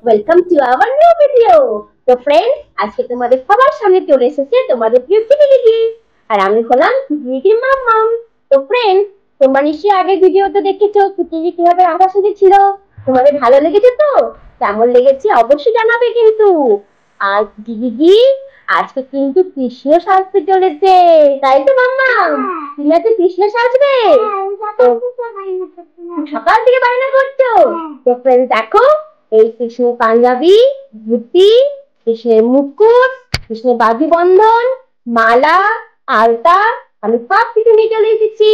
Welcome to our new video. তো friends, আজকে তোমাদের সবার সামনে চলে এসেছে তোমাদের প্রিয় চিকিলিকি। আর আমি হলাম চিকিলিকির মাম্মাম। তো ফ্রেন্ডস, তোমরা নিশ্চয়ই আগের ভিডিওতে দেখেছো চিকিলিকি কিভাবে আঁকা শিখেছিল। তোমাদের ভালো লেগেছে তো? কেমন লেগেছে অবশ্যই জানাবে কিন্তু। আর চিকিলিকি আজকে কিন্তু কৃষ্ণ সাজতে চলেছে, তাই তো মাম্মাম? তুমি আজকে কৃষ্ণ সাজবে? তো সকাল থেকে বায়না করছো। তো ফ্রেন্ডস দেখো, এই কৃষ্ণের পাঞ্জাবি, ধুতি, কৃষ্ণের মুকুট, কৃষ্ণের বাজুবন্ধন, মালা, আলতা, আমি সব কিছু নিয়ে চলে এসেছি।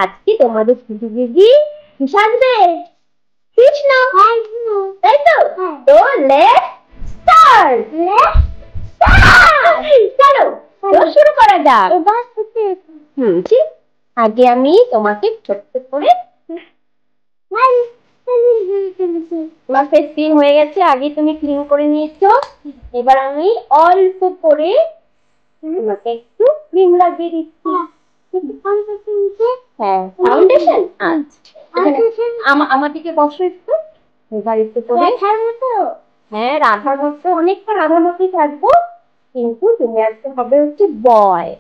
আজকে তোমাদের ছুটি দিদি কি সাজবে? কৃষ্ণ, তাই তো? তো লেটস স্টার্ট। চলো, তো শুরু করা যাক। ঠিক, আগে আমি তোমাকে ছোট্ট করে তোমার ফেস ক্লিন হয়ে গেছে, আগে তুমি ক্লিন করে নিয়েছো। এবার আমি অল্প করে তোমাকে একটু ক্রিম লাগিয়ে দিচ্ছি। হ্যাঁ, ফাউন্ডেশন। আচ্ছা, আমার দিকে বসো একটু। এবার একটু করে হ্যাঁ, রাধার মতো, অনেকটা রাধার মতোই থাকবো, কিন্তু তুমি আজকে হবে হচ্ছে বয়,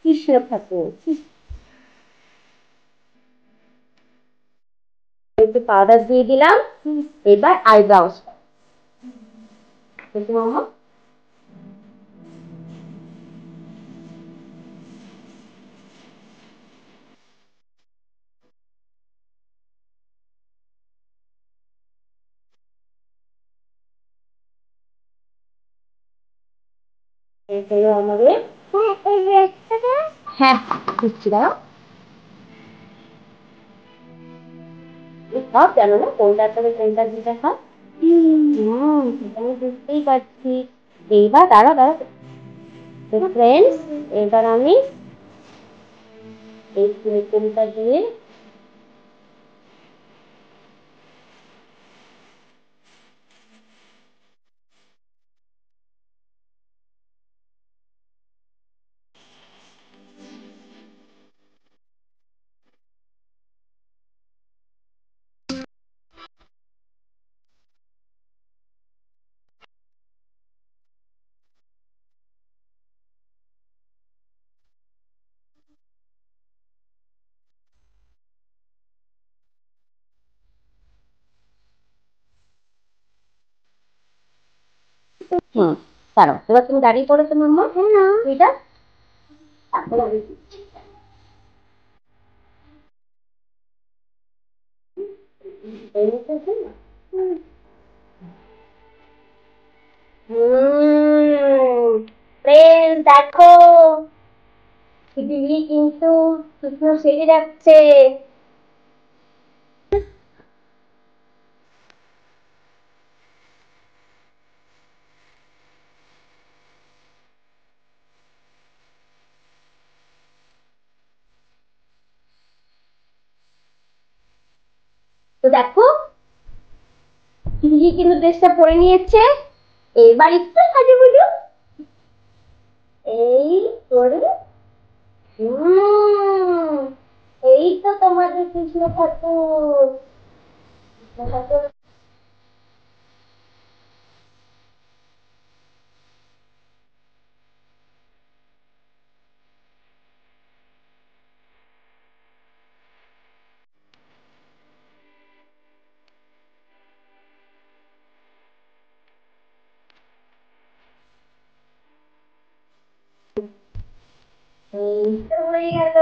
কৃষ্ণ ঠাকুর। একটু পাউডার দিয়ে দিলাম। এবার আইব্রাউস মামা, এই আমাদের হ্যাঁ দিচ্ছি, দাঁড়াও। সব জানো না কোনটা তবে কোনটা দিতে হয়। আমি বুঝতেই পারছি। এইবার দাঁড়াও দাঁড়াও। ফ্রেন্ডস, এবার আমি এই চুলটা দিয়ে হুম, দাঁড়াও। এবার তুমি দাঁড়িয়ে পড়েছো মাম্মা। এটা তারপরে আমি এই নিতেছি না। ফ্রেন্ডস দেখো, দিদি কিন্তু শুকনো সেরে যাচ্ছে। তো দেখো, দিদি কিন্তু ড্রেসটা পরে নিয়েছে। এবার একটু সাজে বুঝো, এই করে এই তো তোমাদের কৃষ্ণ ঠাকুর। কৃষ্ণ ঠাকুর এই তো হয়ে গেল।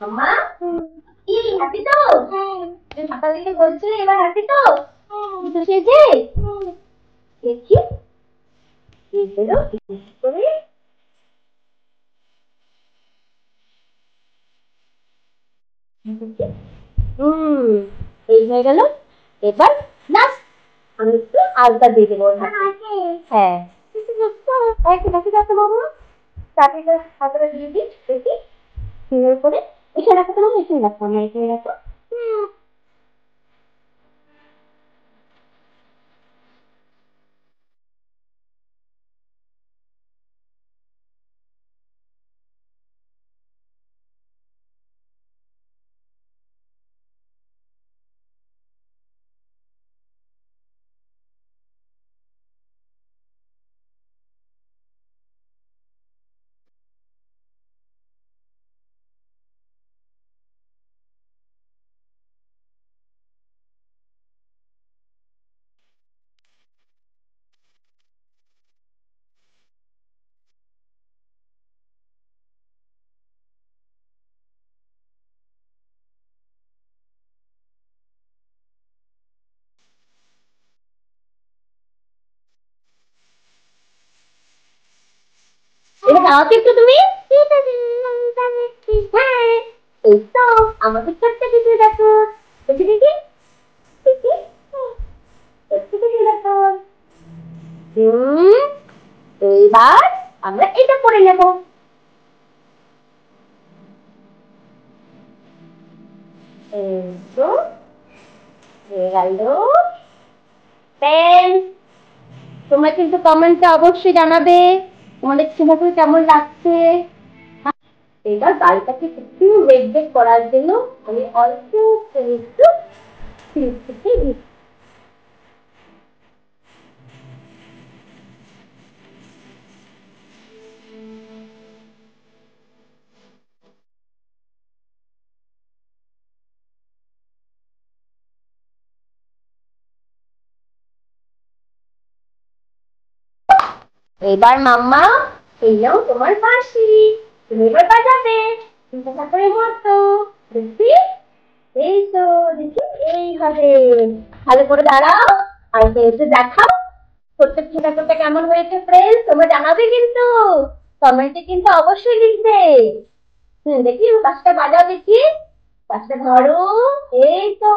মামা, কি হ্যাপি তো? সকাল থেকে বলছিলে এবার হ্যাপি তো? তো সেজে দেখি এই হলো করে। হুম, এই হয়ে গেল। এবার লাস্ট আমি একটু আলতা দিয়ে দেবো। হ্যাঁ, একটু দেখি যাচ্ছে বাবু, চাকরিটা হাতটা দিয়ে দিই দেখি সুন্দর করে। এখানে রাখো, তোমার এখানে রাখো, আমার এখানে রাখো। খাওয়া তো একটু তুমি। হ্যাঁ, এই তো আমাদের ছোট্ট কিছু দেখো। দেখি দেখি দেখি, ছোট্ট কিছু দেখো। হুম, এইবার আমরা এটা করে নেব। এই তো হয়ে গেল। পেন, তোমরা কিন্তু কমেন্টে অবশ্যই জানাবে তোমাদের ছেলেকে কেমন লাগছে। এবার গাড়িটাকে একটু রেড রেড করার জন্য আমি অল্প একটু দিচ্ছি। এবার মাম্মা, এই নাও তোমার বাঁশি, তুমি এবার বাজাবে ঠাকুরের মতো। দেখি, এই তো দেখি, এইভাবে ভালো করে দাঁড়াও আর একটু দেখাও ছোট্ট ঠাকুরটা কেমন হয়েছে। ফ্রেন্ডস তোমরা জানাবে কিন্তু, কমেন্টে কিন্তু অবশ্যই লিখবে। দেখি বাঁশিটা বাজাও দেখি, বাঁশিটা ধরো, এই তো